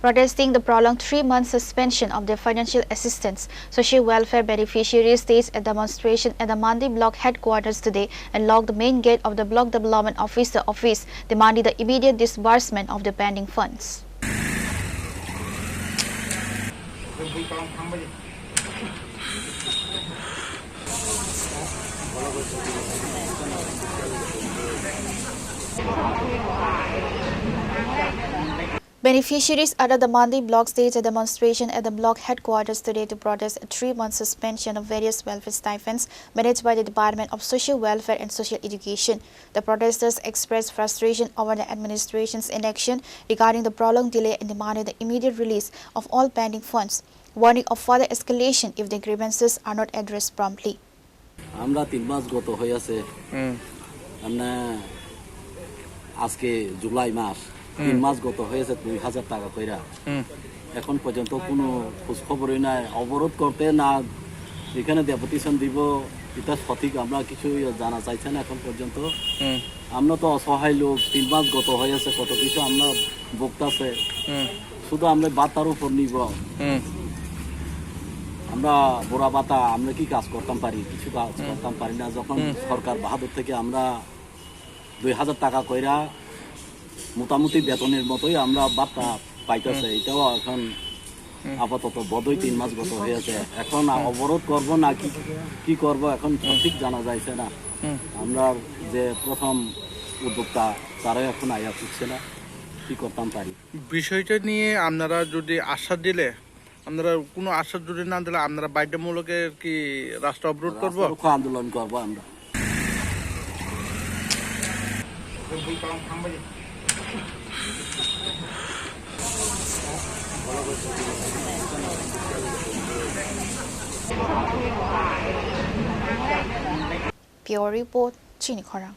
Protesting the prolonged 3-month suspension of their financial assistance, social welfare beneficiaries staged a demonstration at the Mandi block headquarters today and locked the main gate of the block development officer office, demanding the immediate disbursement of the pending funds. Beneficiaries under the Mandi block staged a demonstration at the block headquarters today to protest a 3-month suspension of various welfare stipends managed by the Department of Social Welfare and Social Education. The protesters expressed frustration over the administration's inaction regarding the prolonged delay and demanded the immediate release of all pending funds, warning of further escalation if the grievances are not addressed promptly. আমরা 3 মাস গত হয়ে আছে আমরা আজকে জুলাই মাস 3 মাস গত হয়েছে 2000 টাকা কইরা এখন পর্যন্ত কোনো খোঁজ খবরই নাই অবরোধ করতে না এখানে ডেপুটেশন দিব এটা সঠিক আমরা কিছু জানা চাইছে না এখন পর্যন্ত আমরা তো অসহায় লোক 3 মাস গত হয়েছে কত কিছু আমরা ভুগতাছে শুধু আমরা বাতার উপর নির্ভর আমরা বুড়া বাতা আমরা কি কাজ করতাম পারি কিছু কাজ করতাম পারি না যখন সরকার বাহাদুর থেকে আমরা 2000 টাকা কইরা মোটামুটি বেতনের মতোই আমরা বাতা পাইতেছে এটাও এখন আপাতত বদই 3 মাস গত হয়েছে এখন অবরোধ করব না কি করব এখন ঠিক জানা যাইছে না আমরা যে প্রথম উদ্যোক্তা তারাই এখন আয়া করছে না কি করতাম পারি বিষয়টা নিয়ে আপনারা যদি আশ্বাস দিলে আপনারা কোনো আশ্বাস যদি না দিলে আপনারা বাধ্যতামূলকের কি রাস্তা অবরোধ করব আন্দোলন করব আমরা Pure Report, Chini Khorang.